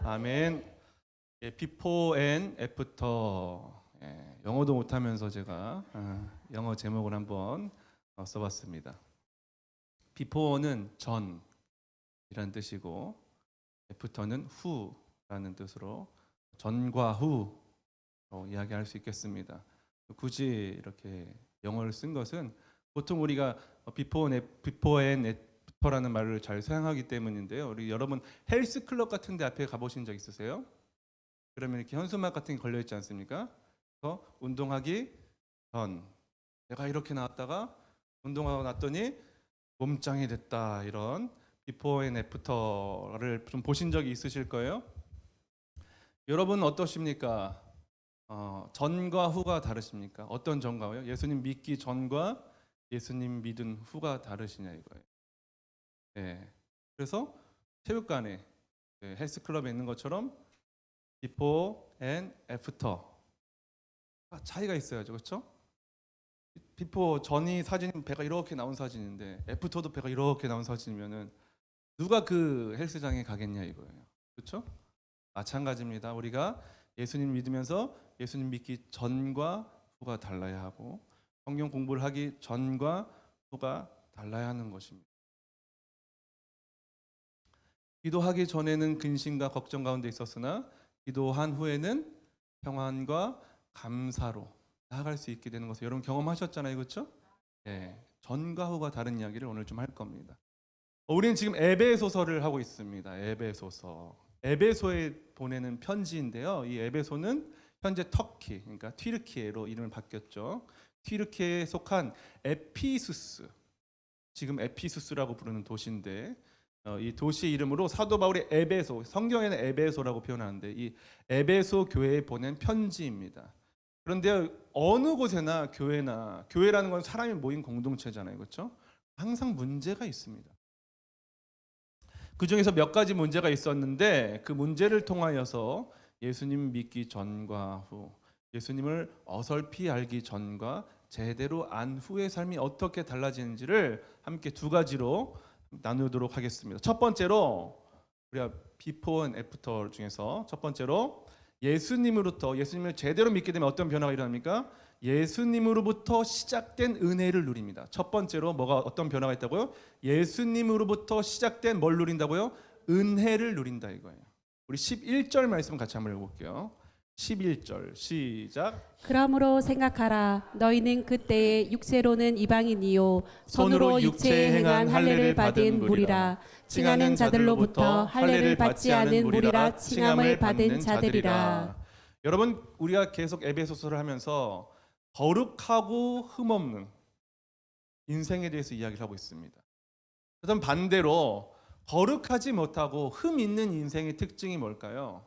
아멘. 예, 비포 앤 애프터. 영어도 못하면서 제가 영어 제목을 한번 써봤습니다. 비포는 전이라는 뜻이고 애프터는 후라는 뜻으로 전과 후 이야기할 수 있겠습니다. 굳이 이렇게 영어를 쓴 것은 보통 우리가 비포 앤 애프터라는 말을 잘 사용하기 때문인데요. 우리 여러분 헬스 클럽 같은 데 앞에 가보신 적 있으세요? 그러면 이렇게 현수막 같은 게 걸려 있지 않습니까? 그래서 운동하기 전 내가 이렇게 나왔다가 운동하고 났더니 몸짱이 됐다, 이런 비포 앤 애프터를 좀 보신 적이 있으실 거예요. 여러분 어떠십니까? 전과 후가 다르십니까? 어떤 전과 후요? 예수님 믿기 전과 예수님 믿은 후가 다르시냐 이거예요. 네. 그래서 체육관에 헬스클럽에 있는 것처럼 비포 앤 애프터 차이가 있어야죠, 그렇죠? 비포 전이 사진 배가 이렇게 나온 사진인데 애프터도 배가 이렇게 나온 사진이면은 누가 그 헬스장에 가겠냐 이거예요, 그렇죠? 마찬가지입니다. 우리가 예수님 믿으면서 예수님 믿기 전과 후가 달라야 하고 성경 공부를 하기 전과 후가 달라야 하는 것입니다. 기도하기 전에는 근심과 걱정 가운데 있었으나 기도한 후에는 평안과 감사로 나아갈 수 있게 되는 것을 여러분 경험하셨잖아요, 그렇죠? 네, 전과 후가 다른 이야기를 오늘 좀 할 겁니다. 우리는 지금 에베소서를 하고 있습니다. 에베소에 보내는 편지인데요. 이 에베소는 현재 터키, 그러니까 튀르키예로 이름을 바뀌었죠. 튀르키예에 속한 에피수스, 지금 에피수스라고 부르는 도시인데 이 도시 이름으로 사도 바울이 에베소, 성경에는 에베소라고 표현하는데 이 에베소 교회에 보낸 편지입니다. 그런데 어느 곳에나 교회라는 건 사람이 모인 공동체잖아요, 그렇죠? 항상 문제가 있습니다. 그 중에서 몇 가지 문제가 있었는데 그 문제를 통하여서 예수님 믿기 전과 후, 예수님을 어설피 알기 전과 제대로 안 후의 삶이 어떻게 달라지는지를 함께 두 가지로 나누도록 하겠습니다. 첫 번째로 우리가 비포 앤 애프터 중에서 첫 번째로 예수님을 제대로 믿게 되면 어떤 변화가 일어납니까? 예수님으로부터 시작된 은혜를 누립니다. 첫 번째로 어떤 변화가 있다고요? 예수님으로부터 시작된 뭘 누린다고요? 은혜를 누린다 이거예요. 우리 11절 말씀 같이 한번 읽어볼게요. 11절 시작. 그러므로 생각하라. 너희는 그때에 육체로는 이방인이요 손으로 육체에 행한 할례를 받은 무리라. 칭하는 자들로부터 할례를 받지 않은 무리라 칭함을 받은 자들이라. 여러분 우리가 계속 에베소서를 하면서 거룩하고 흠없는 인생에 대해서 이야기를 하고 있습니다. 그다음 반대로 거룩하지 못하고 흠 있는 인생의 특징이 뭘까요?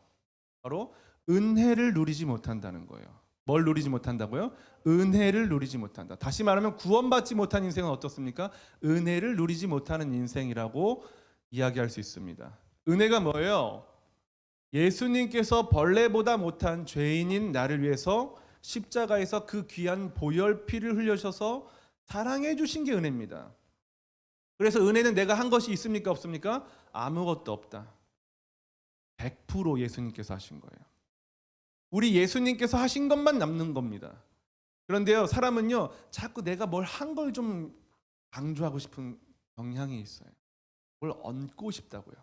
바로 은혜를 누리지 못한다는 거예요. 뭘 누리지 못한다고요? 은혜를 누리지 못한다. 다시 말하면 구원받지 못한 인생은 어떻습니까? 은혜를 누리지 못하는 인생이라고 이야기할 수 있습니다. 은혜가 뭐예요? 예수님께서 벌레보다 못한 죄인인 나를 위해서 십자가에서 그 귀한 보혈 피를 흘려셔서 사랑해 주신 게 은혜입니다. 그래서 은혜는 내가 한 것이 있습니까? 없습니까? 아무것도 없다. 100% 예수님께서 하신 거예요. 우리 예수님께서 하신 것만 남는 겁니다. 그런데요, 사람은요, 자꾸 내가 뭘 한 걸 좀 강조하고 싶은 경향이 있어요. 뭘 얹고 싶다고요.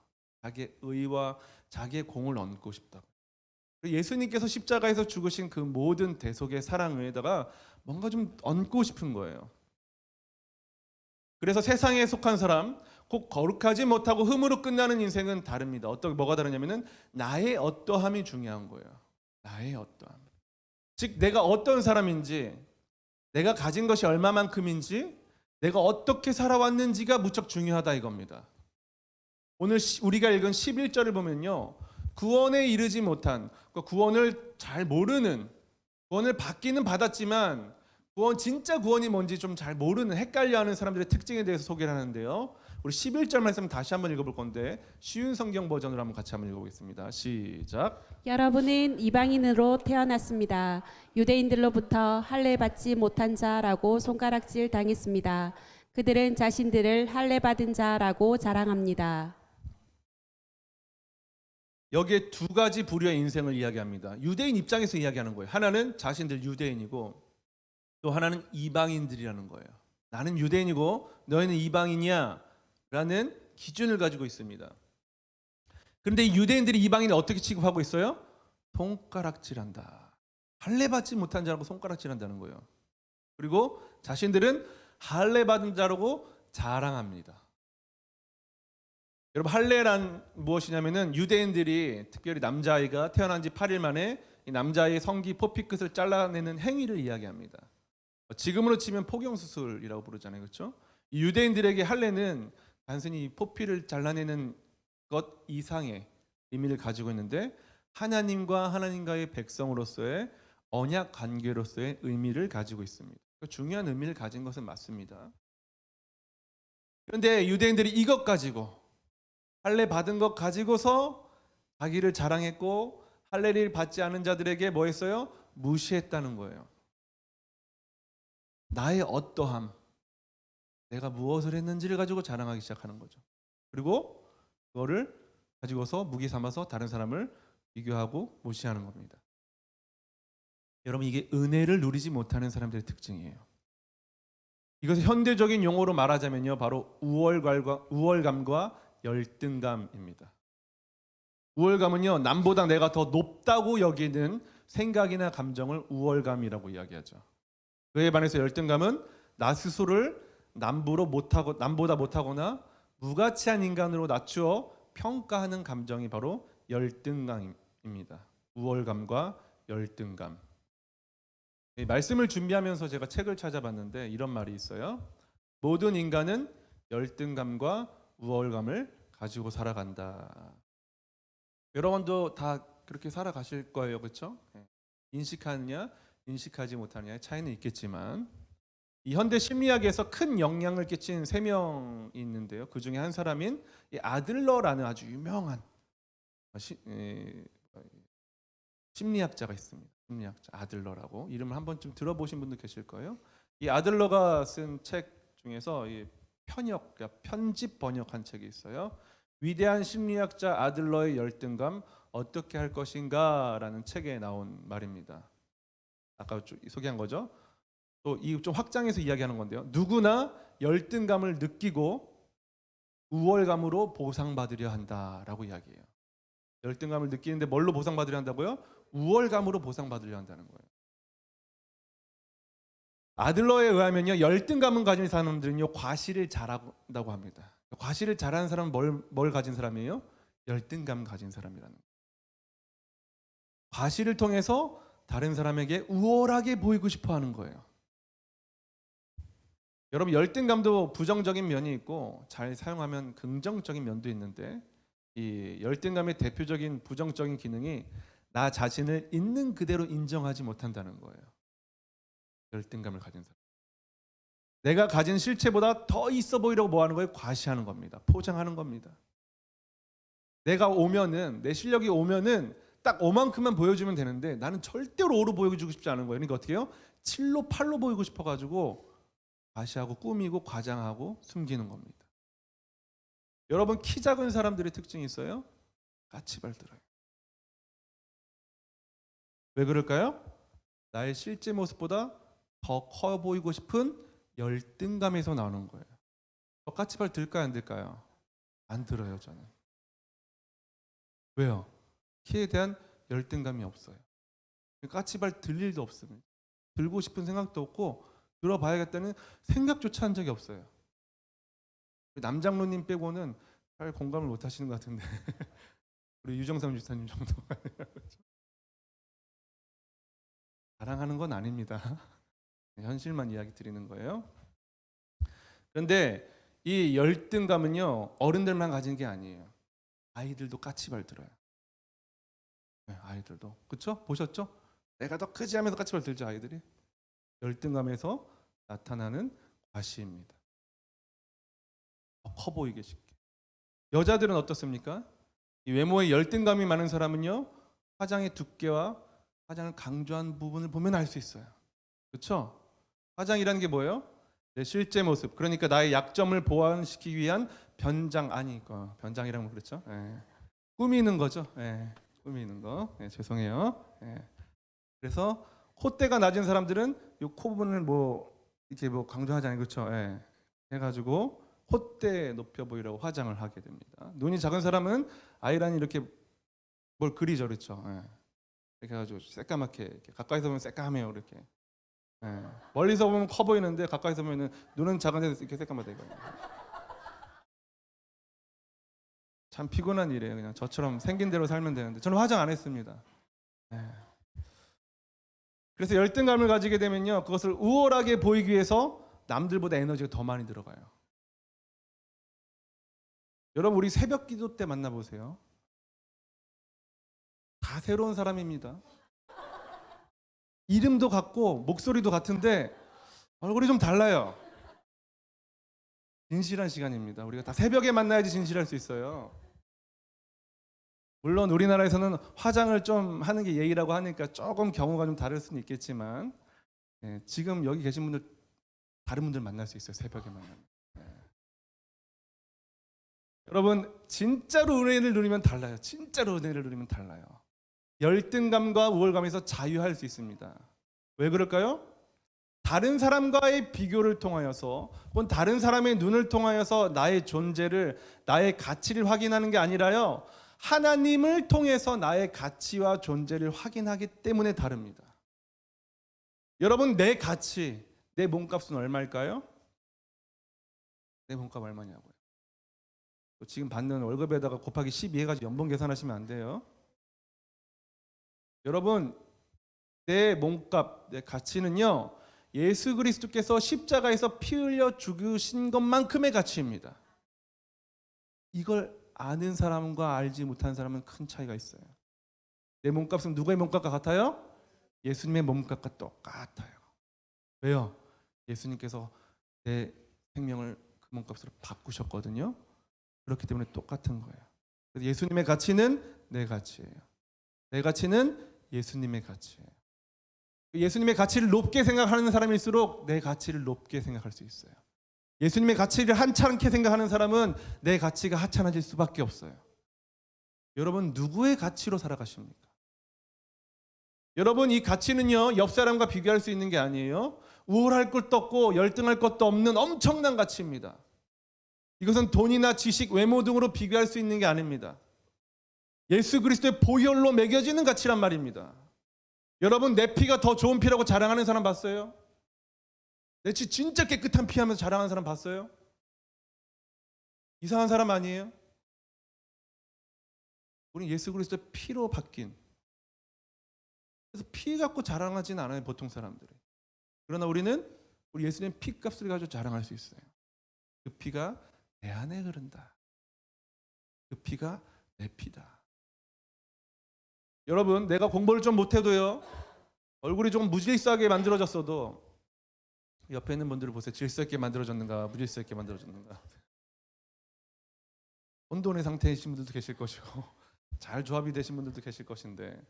자기의 의와 자기의 공을 얹고 싶다고. 예수님께서 십자가에서 죽으신 그 모든 대속의 사랑에다가 뭔가 좀 얹고 싶은 거예요. 그래서 세상에 속한 사람, 꼭 거룩하지 못하고 흠으로 끝나는 인생은 다릅니다. 뭐가 다르냐면은 나의 어떠함이 중요한 거예요. 나의 어떠함. 즉 내가 어떤 사람인지, 내가 가진 것이 얼마만큼인지, 내가 어떻게 살아왔는지가 무척 중요하다 이겁니다. 오늘 우리가 읽은 11절을 보면요, 구원에 이르지 못한, 구원을 잘 모르는, 구원을 받기는 받았지만 진짜 구원이 뭔지 좀 잘 모르는, 헷갈려하는 사람들의 특징에 대해서 소개를 하는데요. 우리 11절 말씀 다시 한번 읽어볼 건데 쉬운 성경 버전으로 한번 같이 한번 읽어보겠습니다. 시작. 여러분은 이방인으로 태어났습니다. 유대인들로부터 할례 받지 못한 자라고 손가락질 당했습니다. 그들은 자신들을 할례 받은 자라고 자랑합니다. 여기에 두 가지 부류의 인생을 이야기합니다. 유대인 입장에서 이야기하는 거예요. 하나는 자신들 유대인이고 또 하나는 이방인들이라는 거예요. 나는 유대인이고 너희는 이방인이야 라는 기준을 가지고 있습니다. 그런데 이 유대인들이 이방인을 어떻게 취급하고 있어요? 손가락질한다. 할례 받지 못한 자라고 손가락질한다는 거예요. 그리고 자신들은 할례 받은 자라고 자랑합니다. 여러분, 할례란 무엇이냐면은 유대인들이 특별히 남자아이가 태어난 지 8일 만에 이 남자아이의 성기 포피 끝을 잘라내는 행위를 이야기합니다. 지금으로 치면 포경 수술이라고 부르잖아요. 그렇죠? 이 유대인들에게 할례는 단순히 포피를 잘라내는 것 이상의 의미를 가지고 있는데 하나님과 하나님과의 백성으로서의 언약 관계로서의 의미를 가지고 있습니다. 중요한 의미를 가진 것은 맞습니다. 그런데 유대인들이 이것 가지고 할례 받은 것 가지고서 자기를 자랑했고 할례를 받지 않은 자들에게 뭐 했어요? 무시했다는 거예요. 나의 어떠함, 내가 무엇을 했는지를 가지고 자랑하기 시작하는 거죠. 그리고 그거를 가지고서 무기 삼아서 다른 사람을 비교하고 무시하는 겁니다. 여러분, 이게 은혜를 누리지 못하는 사람들의 특징이에요. 이것을 현대적인 용어로 말하자면요, 바로 우월감과 열등감입니다. 우월감은요, 남보다 내가 더 높다고 여기는 생각이나 감정을 우월감이라고 이야기하죠. 그에 반해서 열등감은 나 스스로를 남보다 못하거나 무가치한 인간으로 낮추어 평가하는 감정이 바로 열등감입니다. 우월감과 열등감. 이 말씀을 준비하면서 제가 책을 찾아봤는데 이런 말이 있어요. 모든 인간은 열등감과 우월감을 가지고 살아간다. 여러분도 다 그렇게 살아가실 거예요, 그렇죠? 인식하느냐, 인식하지 못하느냐의 차이는 있겠지만 이 현대 심리학에서 큰 영향을 끼친 3명이 있는데요. 그 중에 한 사람인 이 아들러라는 아주 유명한 심리학자가 있습니다. 심리학자 아들러라고 이름을 한 번쯤 들어보신 분도 계실 거예요. 이 아들러가 쓴 책 중에서 이 편집 번역한 책이 있어요. 위대한 심리학자 아들러의 열등감 어떻게 할 것인가라는 책에 나온 말입니다. 아까 소개한 거죠. 또 이 좀 확장해서 이야기하는 건데요. 누구나 열등감을 느끼고 우월감으로 보상받으려 한다라고 이야기해요. 열등감을 느끼는데 뭘로 보상받으려 한다고요? 우월감으로 보상받으려 한다는 거예요. 아들러에 의하면요, 열등감을 가진 사람들은요 과시를 잘한다고 합니다. 과시를 잘하는 사람은 뭘 가진 사람이에요? 열등감 가진 사람이라는 거예요. 과시를 통해서 다른 사람에게 우월하게 보이고 싶어하는 거예요. 여러분, 열등감도 부정적인 면이 있고 잘 사용하면 긍정적인 면도 있는데 이 열등감의 대표적인 부정적인 기능이 나 자신을 있는 그대로 인정하지 못한다는 거예요. 열등감을 가진 사람. 내가 가진 실체보다 더 있어 보이려고 뭐 하는 거예요? 과시하는 겁니다. 포장하는 겁니다. 내가 오면은, 내 실력이 오면은 딱 5만큼만 보여주면 되는데 나는 절대로 5로 보여주고 싶지 않은 거예요. 그러니까 어떻게 해요? 7로 8로 보이고 싶어가지고 과시하고 꾸미고 과장하고 숨기는 겁니다. 여러분, 키 작은 사람들의 특징이 있어요? 까치발 들어요. 왜 그럴까요? 나의 실제 모습보다 더 커 보이고 싶은 열등감에서 나오는 거예요. 까치발 들까요, 안 들까요? 안 들어요, 저는. 왜요? 키에 대한 열등감이 없어요. 까치발 들 일도 없습니다. 들고 싶은 생각도 없고 들어봐야겠다는 생각조차 한 적이 없어요. 남장로님 빼고는 잘 공감을 못 하시는 것 같은데 우리 유정삼 주사님 정도가 자랑하는 건 아닙니다. 현실만 이야기 드리는 거예요. 그런데 이 열등감은요, 어른들만 가진 게 아니에요. 아이들도 까치발 들어요. 네, 아이들도. 그렇죠? 보셨죠? 내가 더 크지 하면서 까치발 들죠, 아이들이. 열등감에서 나타나는 과시입니다. 더 커 보이게 쉽게. 여자들은 어떻습니까? 이 외모에 열등감이 많은 사람은요, 화장의 두께와 화장을 강조한 부분을 보면 알 수 있어요. 그렇죠? 화장이라는 게 뭐예요? 내 실제 모습, 그러니까 나의 약점을 보완시키기 위한 변장이라면 그렇죠? 네. 꾸미는 거죠. 예, 꾸미는 거. 예, 죄송해요. 예. 그래서 콧대가 낮은 사람들은 이 코 부분을 뭐 이렇게 뭐 강조하지 않아요, 그렇죠? 예. 해가지고 콧대 높여 보이려고 화장을 하게 됩니다. 눈이 작은 사람은 아이라인이 이렇게 뭘 그리죠, 그렇죠? 예. 이렇게 해가지고 새까맣게 이렇게 가까이서 보면 새까매요, 이렇게. 예. 멀리서 보면 커 보이는데 가까이서 보면은 눈은 작은데 이렇게 새까맣다 이거예요. 참 피곤한 일이에요. 그냥 저처럼 생긴 대로 살면 되는데 저는 화장 안 했습니다. 예. 그래서 열등감을 가지게 되면요, 그것을 우월하게 보이기 위해서 남들보다 에너지가 더 많이 들어가요. 여러분, 우리 새벽 기도 때 만나보세요. 다 새로운 사람입니다. 이름도 같고 목소리도 같은데 얼굴이 좀 달라요. 진실한 시간입니다. 우리가 다 새벽에 만나야지 진실할 수 있어요. 물론 우리나라에서는 화장을 좀 하는 게 예의라고 하니까 조금 경우가 좀 다를 수는 있겠지만, 예, 지금 여기 계신 분들 다른 분들 만날 수 있어요. 새벽에 만나면. 예. 여러분, 진짜로 은혜를 누리면 달라요. 진짜로 은혜를 누리면 달라요. 열등감과 우월감에서 자유할 수 있습니다. 왜 그럴까요? 다른 사람과의 비교를 통하여서 혹은 다른 사람의 눈을 통하여서 나의 존재를, 나의 가치를 확인하는 게 아니라요, 하나님을 통해서 나의 가치와 존재를 확인하기 때문에 다릅니다. 여러분, 내 가치, 내 몸값은 얼마일까요? 내 몸값 얼마냐고요? 지금 받는 월급에다가 곱하기 12 해가지고 연봉 계산하시면 안 돼요. 여러분, 내 몸값, 내 가치는요, 예수 그리스도께서 십자가에서 피 흘려 죽으신 것만큼의 가치입니다. 이걸 아는 사람과 알지 못하는 사람은 큰 차이가 있어요. 내 몸값은 누구의 몸값과 같아요? 예수님의 몸값과 똑같아요. 왜요? 예수님께서 내 생명을 그 몸값으로 바꾸셨거든요. 그렇기 때문에 똑같은 거예요. 그래서 예수님의 가치는 내 가치예요. 내 가치는 예수님의 가치예요. 예수님의 가치를 높게 생각하는 사람일수록 내 가치를 높게 생각할 수 있어요. 예수님의 가치를 하찮게 생각하는 사람은 내 가치가 하찮아질 수밖에 없어요. 여러분, 누구의 가치로 살아가십니까? 여러분, 이 가치는요, 옆 사람과 비교할 수 있는 게 아니에요. 우월할 것도 없고 열등할 것도 없는 엄청난 가치입니다. 이것은 돈이나 지식, 외모 등으로 비교할 수 있는 게 아닙니다. 예수 그리스도의 보혈로 매겨지는 가치란 말입니다. 여러분, 내 피가 더 좋은 피라고 자랑하는 사람 봤어요? 내 피 진짜 깨끗한 피 하면서 자랑하는 사람 봤어요? 이상한 사람 아니에요? 우리 예수 그리스도의 피로 바뀐, 그래서 피 갖고 자랑하지는 않아요, 보통 사람들이. 그러나 우리는 우리 예수님의 피값을 가지고 자랑할 수 있어요. 그 피가 내 안에 흐른다. 그 피가 내 피다. 여러분, 내가 공부를 좀 못해도요, 얼굴이 조금 무질서하게 만들어졌어도 옆에 있는 분들을 보세요. 질서 있게 만들어졌는가, 무질서 있게 만들어졌는가. 혼돈의 상태이신 분들도 계실 것이고 잘 조합이 되신 분들도 계실 것인데,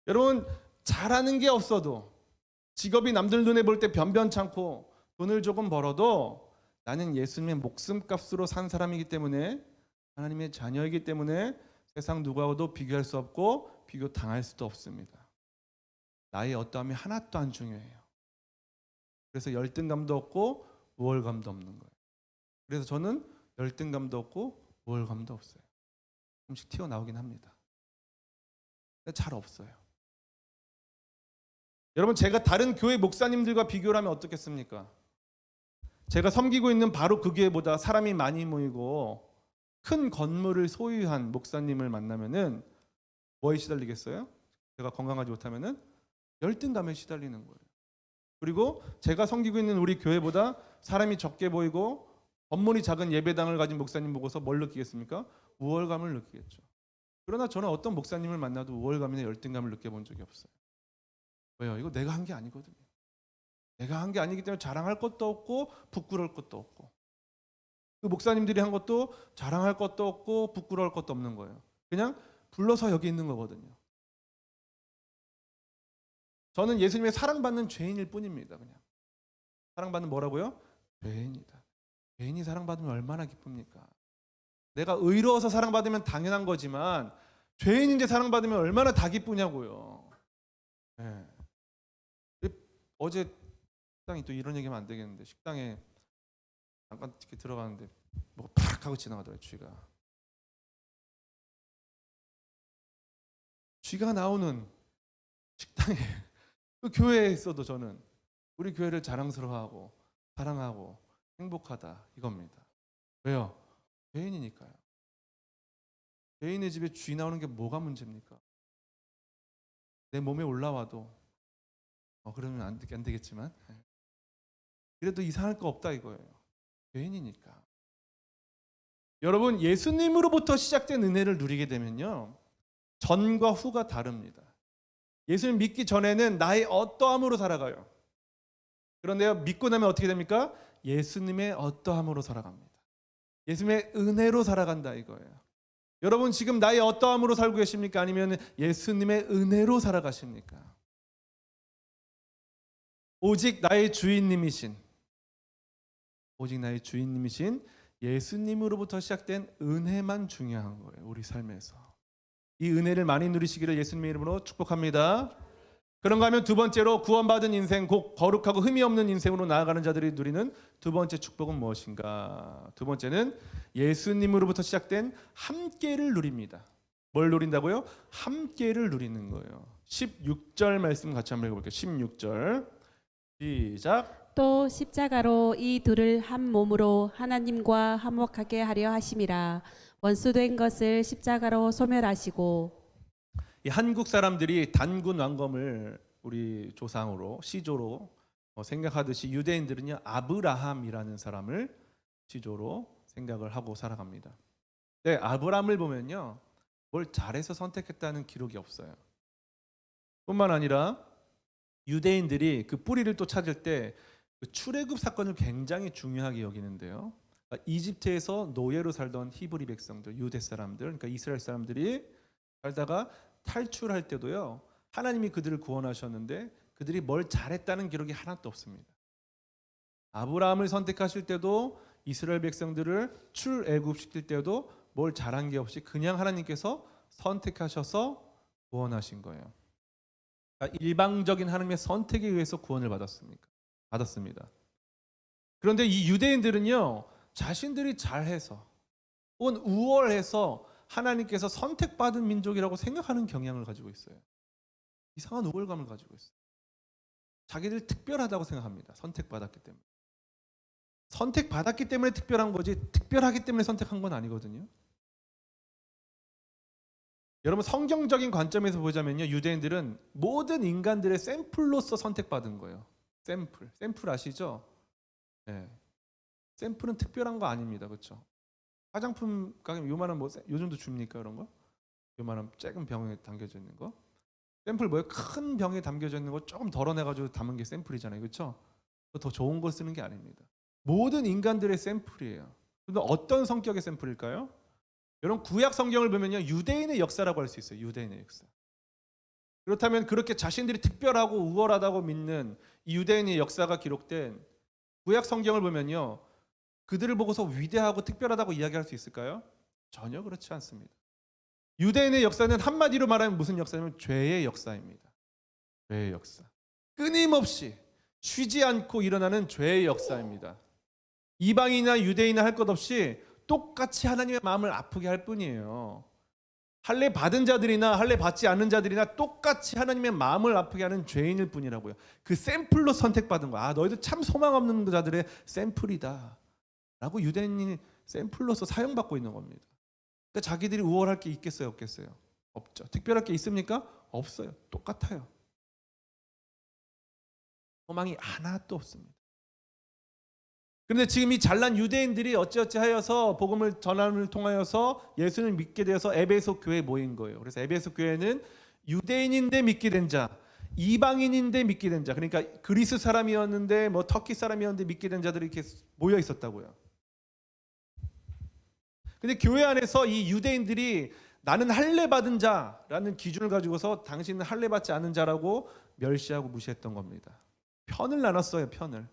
여러분, 잘하는 게 없어도, 직업이 남들 눈에 볼 때 변변찮고 돈을 조금 벌어도 나는 예수님의 목숨값으로 산 사람이기 때문에, 하나님의 자녀이기 때문에 세상 누구하고도 비교할 수 없고 비교 당할 수도 없습니다. 나의 어떠함이 하나도 안 중요해요. 그래서 열등감도 없고 우월감도 없는 거예요. 그래서 저는 열등감도 없고 우월감도 없어요. 조금씩 튀어나오긴 합니다. 근데 잘 없어요. 여러분, 제가 다른 교회 목사님들과 비교를 하면 어떻겠습니까? 제가 섬기고 있는 바로 그 교회보다 사람이 많이 모이고 큰 건물을 소유한 목사님을 만나면은 뭐에 시달리겠어요? 제가 건강하지 못하면은 열등감에 시달리는 거예요. 그리고 제가 섬기고 있는 우리 교회보다 사람이 적게 보이고 건물이 작은 예배당을 가진 목사님 보고서 뭘 느끼겠습니까? 우월감을 느끼겠죠. 그러나 저는 어떤 목사님을 만나도 우월감이나 열등감을 느껴본 적이 없어요. 왜요? 이거 내가 한 게 아니거든요. 내가 한 게 아니기 때문에 자랑할 것도 없고 부끄러울 것도 없고, 그 목사님들이 한 것도 자랑할 것도 없고 부끄러울 것도 없는 거예요. 그냥 불러서 여기 있는 거거든요. 저는 예수님의 사랑받는 죄인일 뿐입니다. 그냥 사랑받는 뭐라고요? 죄인이다. 죄인이 사랑받으면 얼마나 기쁩니까? 내가 의로워서 사랑받으면 당연한 거지만 죄인인데 사랑받으면 얼마나 다 기쁘냐고요. 네. 어제 식당이 또 이런 얘기하면 안 되겠는데 식당에 잠깐 이렇게 들어가는데 뭐 팍 하고 지나가더라고요. 쥐가 나오는 식당에 그 교회에 있어도 저는 우리 교회를 자랑스러워하고 사랑하고 행복하다 이겁니다. 왜요? 죄인이니까요. 죄인의 집에 쥐 나오는 게 뭐가 문제입니까? 내 몸에 올라와도 그러면 안 되겠지만 그래도 이상할 거 없다 이거예요. 죄인이니까. 여러분, 예수님으로부터 시작된 은혜를 누리게 되면요, 전과 후가 다릅니다. 예수님 믿기 전에는 나의 어떠함으로 살아가요. 그런데요, 믿고 나면 어떻게 됩니까? 예수님의 어떠함으로 살아갑니다. 예수님의 은혜로 살아간다 이거예요. 여러분, 지금 나의 어떠함으로 살고 계십니까? 아니면 예수님의 은혜로 살아가십니까? 오직 나의 주인님이신 예수님으로부터 시작된 은혜만 중요한 거예요. 우리 삶에서 이 은혜를 많이 누리시기를 예수님의 이름으로 축복합니다. 그런가 하면 두 번째로, 구원받은 인생, 곧 거룩하고 흠이 없는 인생으로 나아가는 자들이 누리는 두 번째 축복은 무엇인가? 두 번째는 예수님으로부터 시작된 함께를 누립니다. 뭘 누린다고요? 함께를 누리는 거예요. 16절 말씀 같이 한번 읽어볼게요. 16절 시작. 또 십자가로 이 둘을 한 몸으로 하나님과 화목하게 하려 하심이라. 원수된 것을 십자가로 소멸하시고. 이 한국 사람들이 단군 왕검을 우리 조상으로 시조로 생각하듯이 유대인들은요, 아브라함이라는 사람을 시조로 생각을 하고 살아갑니다. 네, 아브라함을 보면요, 뭘 잘해서 선택했다는 기록이 없어요. 뿐만 아니라 유대인들이 그 뿌리를 또 찾을 때 그 출애굽 사건을 굉장히 중요하게 여기는데요. 그러니까 이집트에서 노예로 살던 히브리 백성들, 유대 사람들, 그러니까 이스라엘 사람들이 살다가 탈출할 때도요, 하나님이 그들을 구원하셨는데 그들이 뭘 잘했다는 기록이 하나도 없습니다. 아브라함을 선택하실 때도, 이스라엘 백성들을 출애굽시킬 때도 뭘 잘한 게 없이 그냥 하나님께서 선택하셔서 구원하신 거예요. 그러니까 일방적인 하나님의 선택에 의해서 구원을 받았습니다. 그런데 이 유대인들은요, 자신들이 잘해서 혹은 우월해서 하나님께서 선택받은 민족이라고 생각하는 경향을 가지고 있어요. 이상한 우월감을 가지고 있어요. 자기들 특별하다고 생각합니다. 선택받았기 때문에. 선택받았기 때문에 특별한 거지, 특별하기 때문에 선택한 건 아니거든요. 여러분, 성경적인 관점에서 보자면요, 유대인들은 모든 인간들의 샘플로서 선택받은 거예요. 샘플 아시죠? 네. 샘플은 특별한 거 아닙니다. 그렇죠? 화장품 가게 요만한 뭐 요즘도 줍니까 그런 거? 요만한 작은 병에 담겨져 있는 거? 샘플 뭐예요? 큰 병에 담겨져 있는 거 조금 덜어내가지고 담은 게 샘플이잖아요. 그렇죠? 더 좋은 걸 쓰는 게 아닙니다. 모든 인간들의 샘플이에요. 그런데 어떤 성격의 샘플일까요? 여러분, 구약 성경을 보면요, 유대인의 역사라고 할 수 있어요. 유대인의 역사. 그렇다면 그렇게 자신들이 특별하고 우월하다고 믿는 이 유대인의 역사가 기록된 구약 성경을 보면요, 그들을 보고서 위대하고 특별하다고 이야기할 수 있을까요? 전혀 그렇지 않습니다. 유대인의 역사는 한마디로 말하면 무슨 역사냐면 죄의 역사입니다. 죄의 역사. 끊임없이 쉬지 않고 일어나는 죄의 역사입니다. 이방인이나 유대인이나 할 것 없이 똑같이 하나님의 마음을 아프게 할 뿐이에요. 할례 받은 자들이나 할례 받지 않는 자들이나 똑같이 하나님의 마음을 아프게 하는 죄인일 뿐이라고요. 그 샘플로 선택받은 거야. 너희들 참 소망 없는 자들의 샘플이다 라고 유대인이 샘플로서 사용받고 있는 겁니다. 그러니까 자기들이 우월할 게 있겠어요, 없겠어요? 없죠. 특별할 게 있습니까? 없어요. 똑같아요. 소망이 하나도 없습니다. 그런데 지금 이 잘난 유대인들이 어찌어찌 하여서 복음을 전함을 통하여서 예수를 믿게 되어서 에베소 교회에 모인 거예요. 그래서 에베소 교회는 유대인인데 믿게 된 자, 이방인인데 믿게 된 자, 그러니까 그리스 사람이었는데 뭐 터키 사람이었는데 믿게 된 자들이 이렇게 모여 있었다고요. 근데 교회 안에서 이 유대인들이 나는 할례 받은 자라는 기준을 가지고서 당신은 할례 받지 않은 자라고 멸시하고 무시했던 겁니다. 편을 나눴어요, 편을.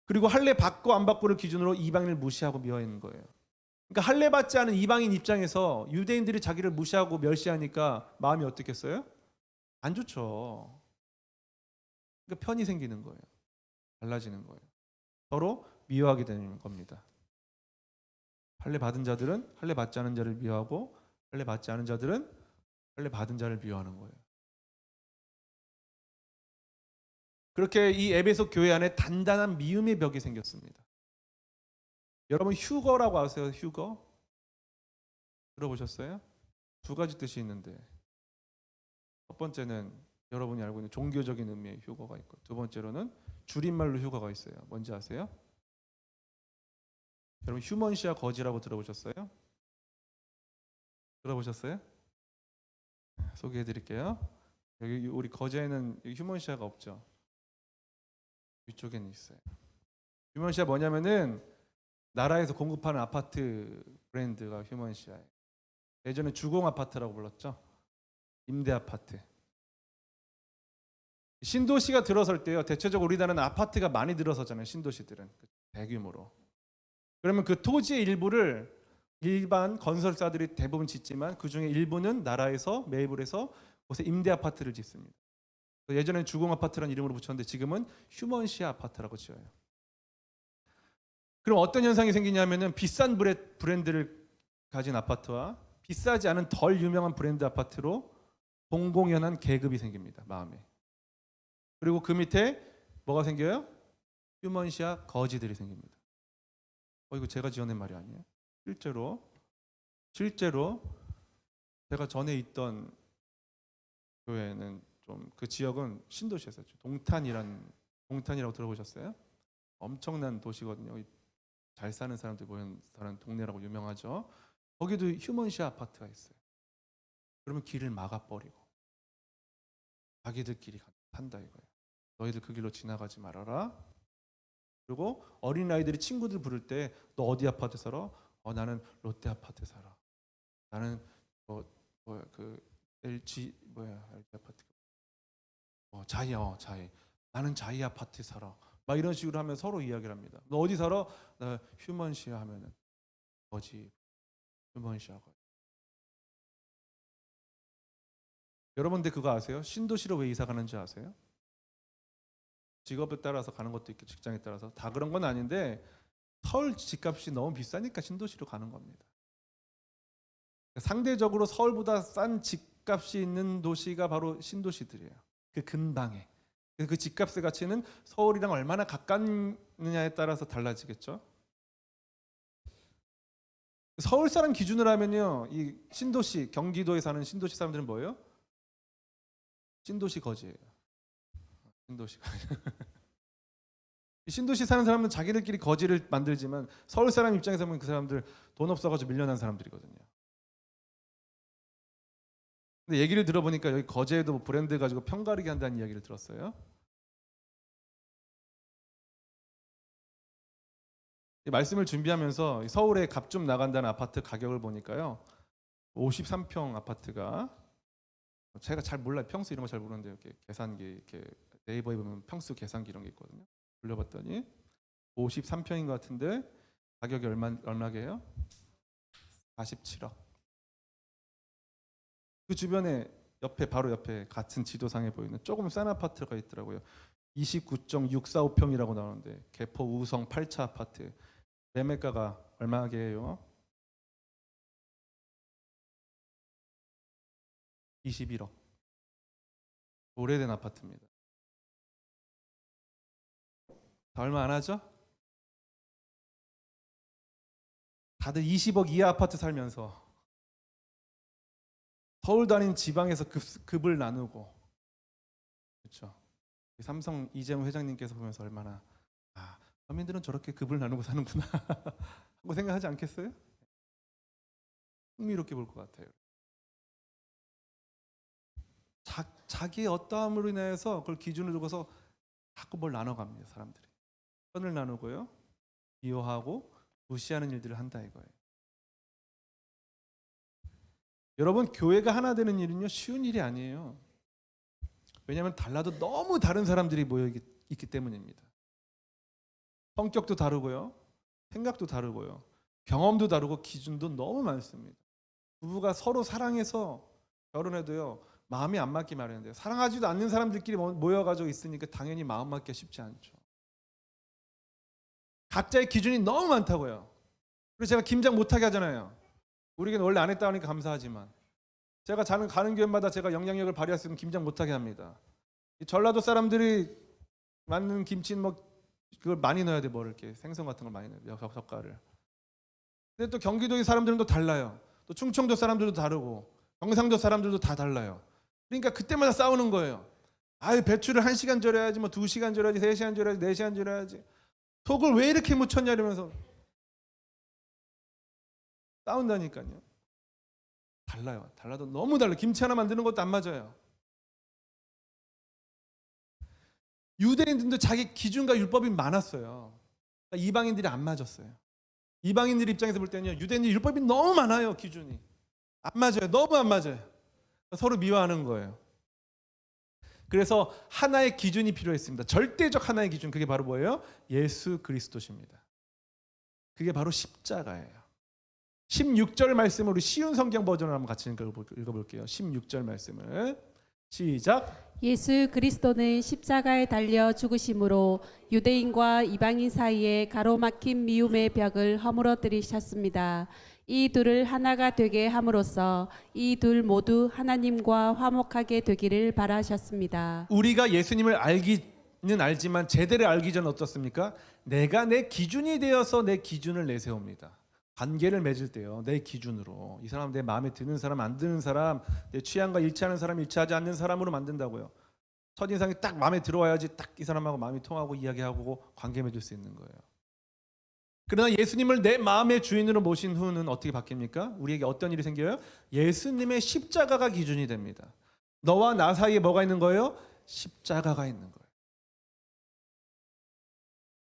그리고 할례 받고 안 받고를 기준으로 이방인을 무시하고 미워하는 거예요. 그러니까 할례 받지 않은 이방인 입장에서 유대인들이 자기를 무시하고 멸시하니까 마음이 어떻겠어요? 안 좋죠. 그러니까 편이 생기는 거예요. 달라지는 거예요. 서로 미워하게 되는 겁니다. 할례 받은 자들은 할례 받지 않은 자를 미워하고 할례 받지 않은 자들은 할례 받은 자를 미워하는 거예요. 그렇게 이 에베소 교회 안에 단단한 미움의 벽이 생겼습니다. 여러분 휴거라고 아세요? 휴거? 들어보셨어요? 두 가지 뜻이 있는데 첫 번째는 여러분이 알고 있는 종교적인 의미의 휴거가 있고 두 번째로는 줄임말로 휴거가 있어요. 뭔지 아세요? 여러분 휴먼시아 거지라고 들어보셨어요? 들어보셨어요? 소개해 드릴게요. 여기 우리 거제에는 휴먼시아가 없죠. 위쪽에는 있어요. 휴먼시아 뭐냐면은 나라에서 공급하는 아파트 브랜드가 휴먼시아예요. 예전에 주공 아파트라고 불렀죠. 임대 아파트. 신도시가 들어설 때요. 대체적으로 우리나라는 아파트가 많이 들어서잖아요. 신도시들은 대규모로. 그러면 그 토지의 일부를 일반 건설사들이 대부분 짓지만 그 중에 일부는 나라에서 매입을 해서 곳에 임대 아파트를 짓습니다. 예전에는 주공 아파트라는 이름으로 붙였는데 지금은 휴먼시아 아파트라고 지어요. 그럼 어떤 현상이 생기냐면은 비싼 브랜드를 가진 아파트와 비싸지 않은 덜 유명한 브랜드 아파트로 공공연한 계급이 생깁니다. 마음에. 그리고 그 밑에 뭐가 생겨요? 휴먼시아 거지들이 생깁니다. 이거 제가 지어낸 말이 아니에요. 실제로 제가 전에 있던 교회는 좀 그 지역은 신도시였었죠. 동탄이라고 들어보셨어요? 엄청난 도시거든요. 잘 사는 사람들 모여 사는 동네라고 유명하죠. 거기도 휴먼시아 아파트가 있어요. 그러면 길을 막아버리고 자기들끼리 산다 이거예요. 너희들 그 길로 지나가지 말아라. 그리고 어린아이들이 친구들 부를 때 너 어디 아파트 살아? 나는 롯데 아파트 살아. 나는 LG 아파트 자이. 나는 자이 아파트 살아. 막 이런 식으로 하면 서로 이야기를 합니다. 너 어디 살아? 나 휴먼시아 하면은 거지. 휴먼시아가. 여러분들 그거 아세요? 신도시로 왜 이사 가는지 아세요? 직업에 따라서 가는 것도 있고 직장에 따라서 다 그런 건 아닌데 서울 집값이 너무 비싸니까 신도시로 가는 겁니다. 상대적으로 서울보다 싼 집값이 있는 도시가 바로 신도시들이에요. 그 근방에. 그 집값의 가치는 서울이랑 얼마나 가깝느냐에 따라서 달라지겠죠. 서울 사람 기준으로 하면요, 이 신도시, 경기도에 사는 신도시 사람들은 뭐예요? 신도시 거지예요. 신도시 사는 사람은 자기들끼리 거지를 만들지만 서울 사람 입장에서 보면 그 사람들 돈 없어가지고 밀려난 사람들이거든요. 근데 얘기를 들어보니까 여기 거제에도 브랜드 가지고 편가르기 한다는 이야기를 들었어요. 이 말씀을 준비하면서 서울에 값 좀 나간다는 아파트 가격을 보니까요, 53평 아파트가 제가 잘 몰라요. 평수 이런 거 잘 모르는데 이렇게 계산기 이렇게 네이버에 보면 평수 계산기 이런 게 있거든요. 돌려봤더니 53평인 것 같은데 가격이 얼마게요? 47억. 그 주변에 바로 옆에 같은 지도상에 보이는 조금 싼 아파트가 있더라고요. 29.645평이라고 나오는데 개포 우성 8차 아파트 매매가가 얼마게요? 21억. 오래된 아파트입니다. 다 얼마 안 하죠? 다들 20억 이하 아파트 살면서 서울도 아닌 지방에서 급을 나누고, 그렇죠? 삼성 이재용 회장님께서 보면서 얼마나 서민들은 저렇게 급을 나누고 사는구나 하고 생각하지 않겠어요? 흥미롭게 볼 것 같아요. 자기의 어떠함으로 인해서 그걸 기준으로 두고서 자꾸 뭘 나눠갑니다. 사람들이 편을 나누고요, 미워하고 무시하는 일들을 한다 이거예요. 여러분, 교회가 하나 되는 일은요 쉬운 일이 아니에요. 왜냐하면 달라도 너무 다른 사람들이 모여 있기 때문입니다. 성격도 다르고요, 생각도 다르고요, 경험도 다르고 기준도 너무 많습니다. 부부가 서로 사랑해서 결혼해도요, 마음이 안 맞기 마련인데요. 사랑하지도 않는 사람들끼리 모여가지고 있으니까 당연히 마음 맞기가 쉽지 않죠. 각자의 기준이 너무 많다고요. 그래서 제가 김장 못하게 하잖아요. 우리에게는 원래 안 했다 하니까 감사하지만 제가 가는 교회마다 제가 영향력을 발휘할 수 있는 김장 못하게 합니다. 이 전라도 사람들이 만든 김치는 뭐 그걸 많이 넣어야 돼. 뭐 이렇게 생선 같은 걸 많이 넣어요. 젓갈을. 근데 또 경기도의 사람들은 또 달라요. 또 충청도 사람들도 다르고 경상도 사람들도 다 달라요. 그러니까 그때마다 싸우는 거예요. 아유, 배추를 1시간 절여야지, 뭐 2시간 절여야지, 3시간 절여야지, 4시간 절여야지. 속을 왜 이렇게 묻혔냐 이러면서 싸운다니까요. 달라요. 달라도 너무 달라요. 김치 하나 만드는 것도 안 맞아요. 유대인들도 자기 기준과 율법이 많았어요. 그러니까 이방인들이 안 맞았어요. 이방인들 입장에서 볼 때는요, 유대인들 율법이 너무 많아요. 기준이 안 맞아요. 너무 안 맞아요. 서로 미워하는 거예요. 그래서 하나의 기준이 필요했습니다. 절대적 하나의 기준, 그게 바로 뭐예요? 예수 그리스도십니다. 그게 바로 십자가예요. 16절 말씀을 우리 쉬운 성경 버전을 한번 같이 읽어볼게요. 16절 말씀을 시작. 예수 그리스도는 십자가에 달려 죽으심으로 유대인과 이방인 사이에 가로막힌 미움의 벽을 허물어뜨리셨습니다. 이 둘을 하나가 되게 함으로써 이 둘 모두 하나님과 화목하게 되기를 바라셨습니다. 우리가 예수님을 알기는 알지만 제대로 알기 전 어떻습니까? 내가 내 기준이 되어서 내 기준을 내세웁니다. 관계를 맺을 때요, 내 기준으로 이 사람 내 마음에 드는 사람, 안 드는 사람, 내 취향과 일치하는 사람, 일치하지 않는 사람으로 만든다고요. 첫인상이 딱 마음에 들어와야지 딱 이 사람하고 마음이 통하고 이야기하고 관계 맺을 수 있는 거예요. 그러나 예수님을 내 마음의 주인으로 모신 후는 어떻게 바뀝니까? 우리에게 어떤 일이 생겨요? 예수님의 십자가가 기준이 됩니다. 너와 나 사이에 뭐가 있는 거예요? 십자가가 있는 거예요.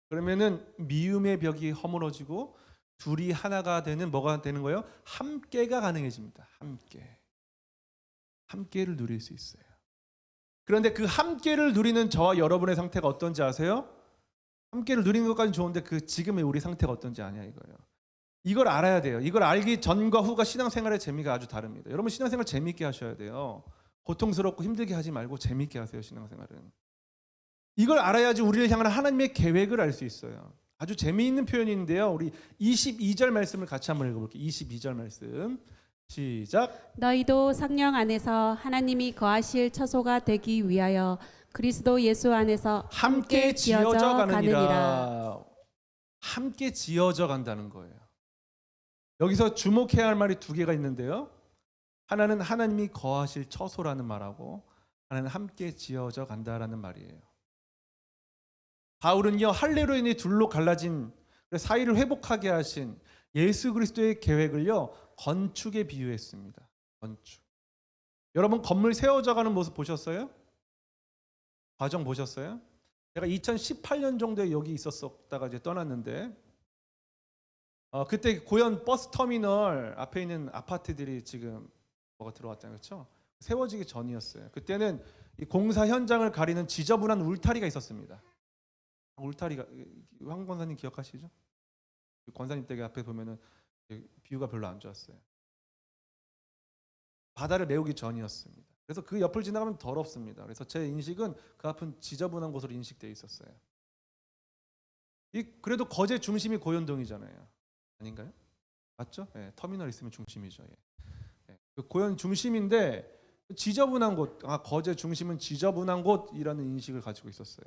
그러면은 미움의 벽이 허물어지고 둘이 하나가 되는 뭐가 되는 거예요? 함께가 가능해집니다. 함께를 누릴 수 있어요. 그런데 그 함께를 누리는 저와 여러분의 상태가 어떤지 아세요? 함께를 누리는 것까지는 좋은데 그 지금의 우리 상태가 어떤지 아냐 이거예요. 이걸 알아야 돼요. 이걸 알기 전과 후가 신앙생활의 재미가 아주 다릅니다. 여러분 신앙생활 재미있게 하셔야 돼요. 고통스럽고 힘들게 하지 말고 재미있게 하세요. 신앙생활은. 이걸 알아야지 우리를 향한 하나님의 계획을 알 수 있어요. 아주 재미있는 표현인데요. 우리 22절 말씀을 같이 한번 읽어볼게요. 22절 말씀 시작. 너희도 성령 안에서 하나님이 거하실 처소가 되기 위하여 그리스도 예수 안에서 함께 지어져 가느니라. 가느니라. 함께 지어져 간다는 거예요. 여기서 주목해야 할 말이 두 개가 있는데요. 하나는 하나님이 거하실 처소라는 말하고 하나는 함께 지어져 간다라는 말이에요. 바울은요, 할례로 인해 둘로 갈라진 사이를 회복하게 하신 예수 그리스도의 계획을요, 건축에 비유했습니다. 건축. 여러분 건물 세워져 가는 모습 보셨어요? 과정 보셨어요? 제가 2018년 정도에 여기 있었다가 이제 떠났는데 그때 고현 버스 터미널 앞에 있는 아파트들이 지금 뭐가 들어왔잖아요, 그렇죠? 세워지기 전이었어요. 그때는 이 공사 현장을 가리는 지저분한 울타리가 있었습니다. 울타리가 황 권사님 기억하시죠? 권사님 댁 앞에 보면은 뷰가 별로 안 좋았어요. 바다를 메우기 전이었습니다. 그래서 그 옆을 지나가면 더럽습니다. 그래서 제 인식은 그 앞은 지저분한 곳으로 인식되어 있었어요. 그래도 거제 중심이 고현동이잖아요. 아닌가요? 맞죠? 네, 터미널 있으면 중심이죠. 네. 고현 중심인데 지저분한 곳, 거제 중심은 지저분한 곳이라는 인식을 가지고 있었어요.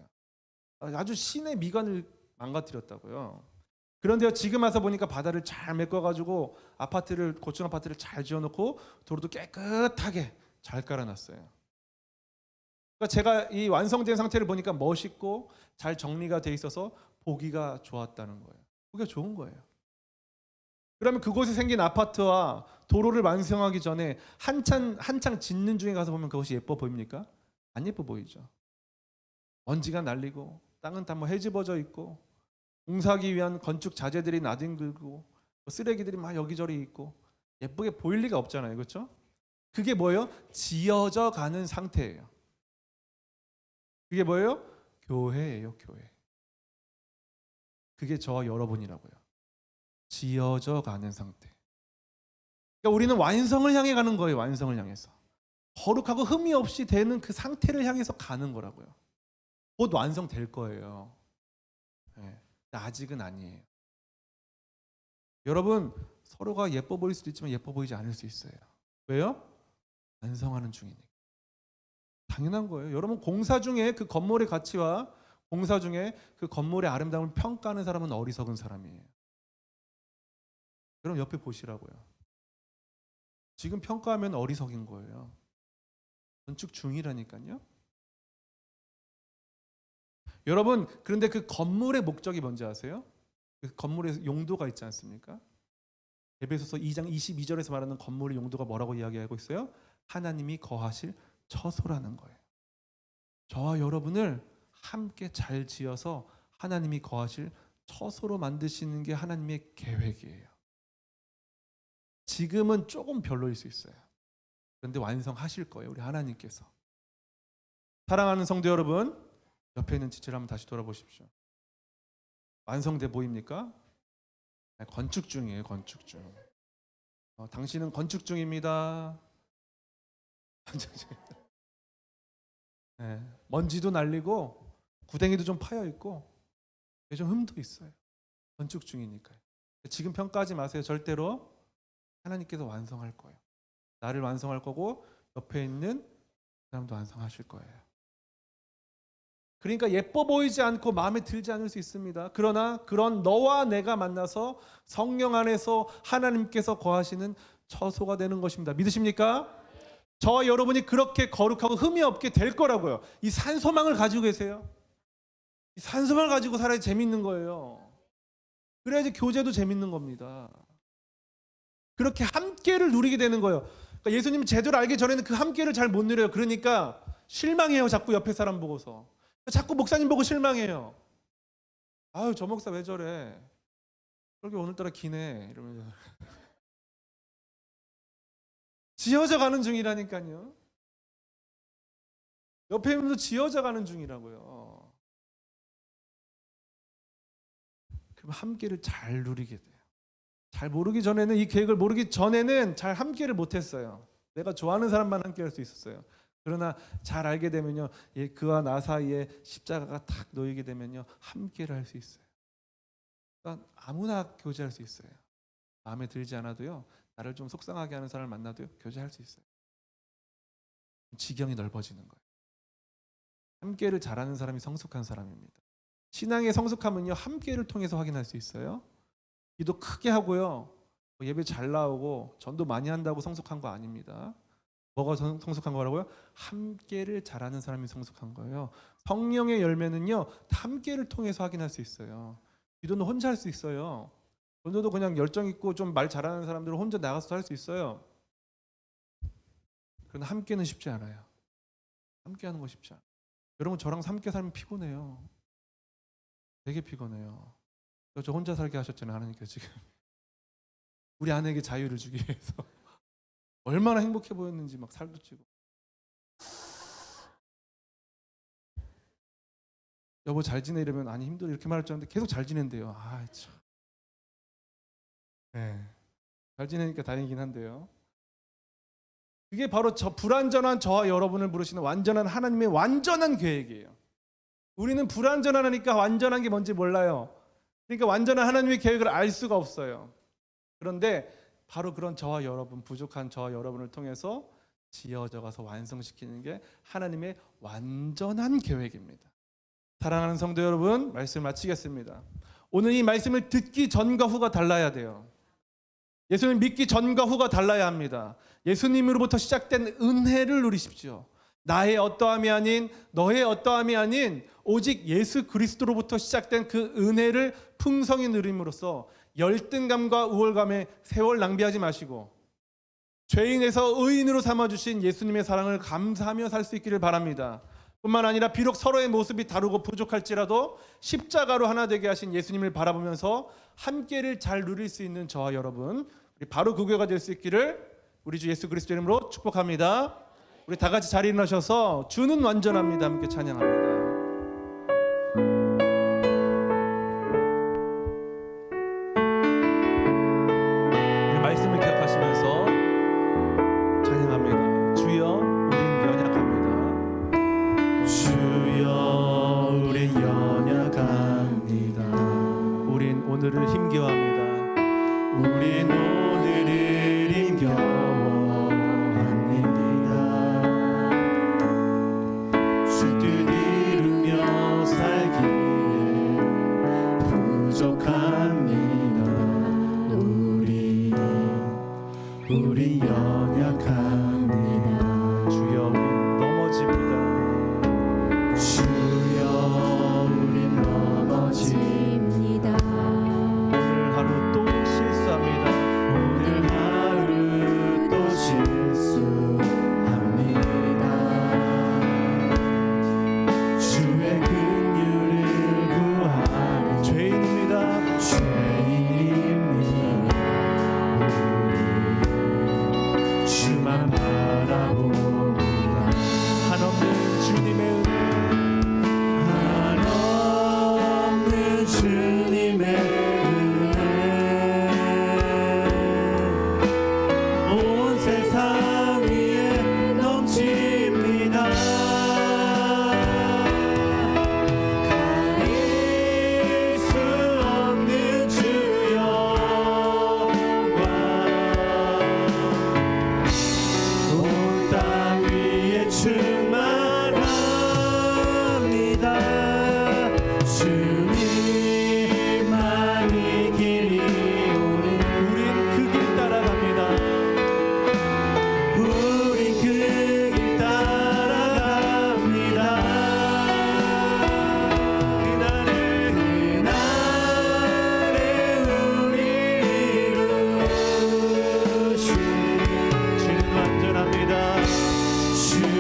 아주 신의 미관을 망가뜨렸다고요. 그런데 지금 와서 보니까 바다를 잘 메꿔가지고 아파트를 고층 아파트를 잘 지어놓고 도로도 깨끗하게 잘 깔아놨어요. 그러니까 제가 이 완성된 상태를 보니까 멋있고 잘 정리가 돼 있어서 보기가 좋았다는 거예요. 보기가 좋은 거예요. 그러면 그곳에 생긴 아파트와 도로를 완성하기 전에 한창 짓는 중에 가서 보면 그것이 예뻐 보입니까? 안 예뻐 보이죠. 먼지가 날리고 땅은 다 뭐 헤집어져 있고 공사하기 위한 건축 자재들이 나뒹굴고 쓰레기들이 막 여기저기 있고 예쁘게 보일 리가 없잖아요, 그렇죠? 그게 뭐예요? 지어져 가는 상태예요. 그게 뭐예요? 교회예요, 교회. 그게 저와 여러분이라고요. 지어져 가는 상태. 그러니까 우리는 완성을 향해 가는 거예요. 완성을 향해서. 거룩하고 흠이 없이 되는 그 상태를 향해서 가는 거라고요. 곧 완성될 거예요. 네, 아직은 아니에요. 여러분, 서로가 예뻐 보일 수도 있지만 예뻐 보이지 않을 수 있어요. 왜요? 완성하는 중이니까. 당연한 거예요. 여러분, 공사 중에 그 건물의 가치와 공사 중에 그 건물의 아름다움을 평가하는 사람은 어리석은 사람이에요. 그럼 옆에 보시라고요. 지금 평가하면 어리석인 거예요. 건축 중이라니까요. 여러분, 그런데 그 건물의 목적이 뭔지 아세요? 그 건물의 용도가 있지 않습니까? 에베소서 2장 22절에서 말하는 건물의 용도가 뭐라고 이야기하고 있어요? 하나님이 거하실 처소라는 거예요. 저와 여러분을 함께 잘 지어서 하나님이 거하실 처소로 만드시는 게 하나님의 계획이에요. 지금은 조금 별로일 수 있어요. 그런데 완성하실 거예요. 우리 하나님께서. 사랑하는 성도 여러분, 옆에 있는 지체를 한번 다시 돌아보십시오. 완성돼 보입니까? 건축 중이에요. 건축 중. 당신은 건축 중입니다. 네, 먼지도 날리고 구덩이도 좀 파여 있고 좀 흠도 있어요. 건축 중이니까요. 지금 평가하지 마세요. 절대로. 하나님께서 완성할 거예요. 나를 완성할 거고 옆에 있는 사람도 완성하실 거예요. 그러니까 예뻐 보이지 않고 마음에 들지 않을 수 있습니다. 그러나 그런 너와 내가 만나서 성령 안에서 하나님께서 거하시는 처소가 되는 것입니다. 믿으십니까? 저와 여러분이 그렇게 거룩하고 흠이 없게 될 거라고요. 이 산소망을 가지고 계세요. 이 산소망을 가지고 살아야 재밌는 거예요. 그래야지 교제도 재밌는 겁니다. 그렇게 함께를 누리게 되는 거예요. 그러니까 예수님 제대로 알기 전에는 그 함께를 잘 못 누려요. 그러니까 실망해요. 자꾸 옆에 사람 보고서. 자꾸 목사님 보고 실망해요. 아유, 저 목사 왜 저래? 그렇게 오늘따라 기네. 이러면서. 지어져 가는 중이라니까요. 옆에 있는 분도 지어져 가는 중이라고요. 그럼 함께를 잘 누리게 돼요. 잘 모르기 전에는, 이 계획을 모르기 전에는 잘 함께를 못했어요. 내가 좋아하는 사람만 함께할 수 있었어요. 그러나 잘 알게 되면요, 그와 나 사이에 십자가가 탁 놓이게 되면요, 함께를 할 수 있어요. 그러니까 아무나 교제할 수 있어요. 마음에 들지 않아도요, 나를 좀 속상하게 하는 사람을 만나도요, 교제할 수 있어요. 지경이 넓어지는 거예요. 함께를 잘하는 사람이 성숙한 사람입니다. 신앙의 성숙함은요, 함께를 통해서 확인할 수 있어요. 기도 크게 하고요, 예배 잘 나오고 전도 많이 한다고 성숙한 거 아닙니다. 뭐가 성숙한 거라고요? 함께를 잘하는 사람이 성숙한 거예요. 성령의 열매는요, 함께를 통해서 확인할 수 있어요. 기도는 혼자 할 수 있어요. 전도도 그냥 열정 있고 좀 말 잘하는 사람들은 혼자 나가서 할 수 있어요. 그러나 함께는 쉽지 않아요. 함께하는 거 쉽지 않아요. 여러분, 저랑 함께 살면 피곤해요. 되게 피곤해요. 저 혼자 살게 하셨잖아요, 하나님께서 지금. 우리 아내에게 자유를 주기 위해서. 얼마나 행복해 보였는지 막 살도 찌고. 여보 잘 지내 이러면 아니 힘들어 이렇게 말할 줄 알았는데 계속 잘 지낸대요. 아 참. 네. 잘 지내니까 다행이긴 한데요. 그게 바로 저 불완전한 저와 여러분을 부르시는 완전한 하나님의 완전한 계획이에요. 우리는 불완전하니까 완전한 게 뭔지 몰라요. 그러니까 완전한 하나님의 계획을 알 수가 없어요. 그런데 바로 그런 저와 여러분, 부족한 저와 여러분을 통해서 지어져 가서 완성시키는 게 하나님의 완전한 계획입니다. 사랑하는 성도 여러분, 말씀 마치겠습니다. 오늘 이 말씀을 듣기 전과 후가 달라야 돼요. 예수님을 믿기 전과 후가 달라야 합니다. 예수님으로부터 시작된 은혜를 누리십시오. 나의 어떠함이 아닌, 너의 어떠함이 아닌 오직 예수 그리스도로부터 시작된 그 은혜를 풍성히 누림으로써 열등감과 우월감에 세월 낭비하지 마시고 죄인에서 의인으로 삼아주신 예수님의 사랑을 감사하며 살 수 있기를 바랍니다. 뿐만 아니라 비록 서로의 모습이 다르고 부족할지라도 십자가로 하나 되게 하신 예수님을 바라보면서 함께를 잘 누릴 수 있는 저와 여러분, 우리 바로 그 교회가 될 수 있기를 우리 주 예수 그리스도 이름으로 축복합니다. 우리 다 같이 자리에 일어나셔서 주는 완전합니다. 함께 찬양합니다.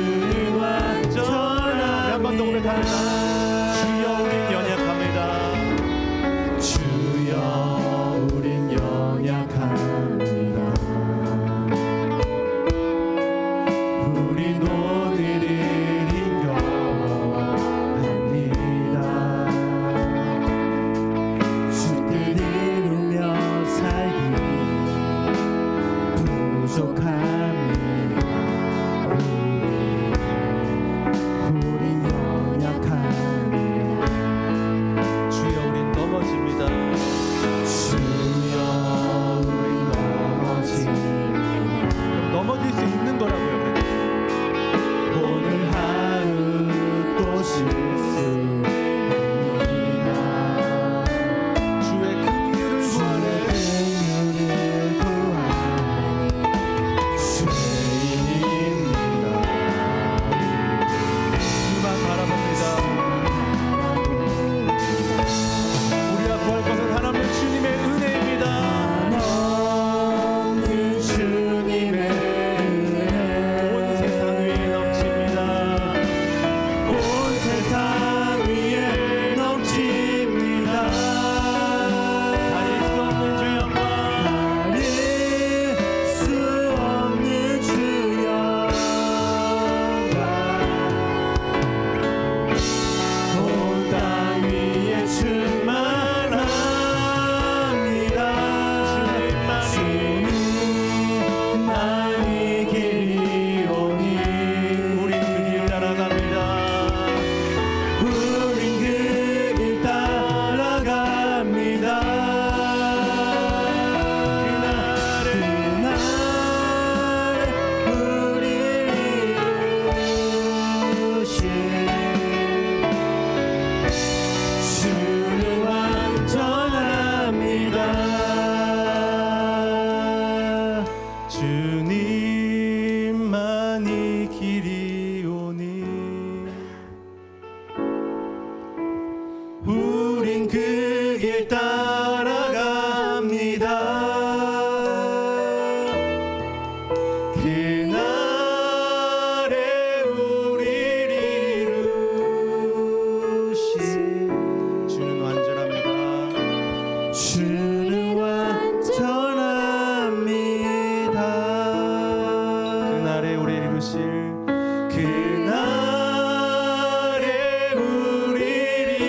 주는 완전합니다. 한 번 더 고백합니다. 주여 우린 연약합니다. 주여 우린 연약합니다. 우린 오늘을 힘겨워합니다. 주 뜻 이루며 살기 부족합니다. 우린 연약합니다. 주여 우린 넘어집니다. 주여 우린 넘어집니다. 넘어질 수 있는 거라고요. 오늘 하루 또 실수합니다. 주의 긍휼을 구하네. 죄인입니다. 주만 바라봅니다. 우리가 구할 것은 하나님 주님의 은혜입니다. 없는 주님의 은혜 온 세상 위에 넘칩니다. 온 세상 위에 넘칩니다. 다릴 수 없는 주 영광. 가릴 수 없는 주 영광 온 땅 위에 충만합니다. 주님만이 길이오니 우린 그 길 따라갑니다. 우린 그 길 따라갑니다. 그날에 우리를 이루신 주는 완전합니다. 주님만이 길이오니 우린 그 길 따라갑니다. 그날에 우리를 이루신 주는 완전합니다. 주는 완전합니다. 그날에 우리 이루실 그날에 우리를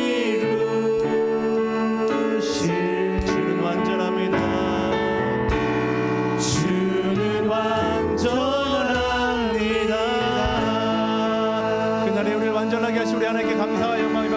이루신 주는 완전합니다. 주는 완전합니다. 그날에 우리를 완전하게 하신 우리 하나님께 감사와 영광이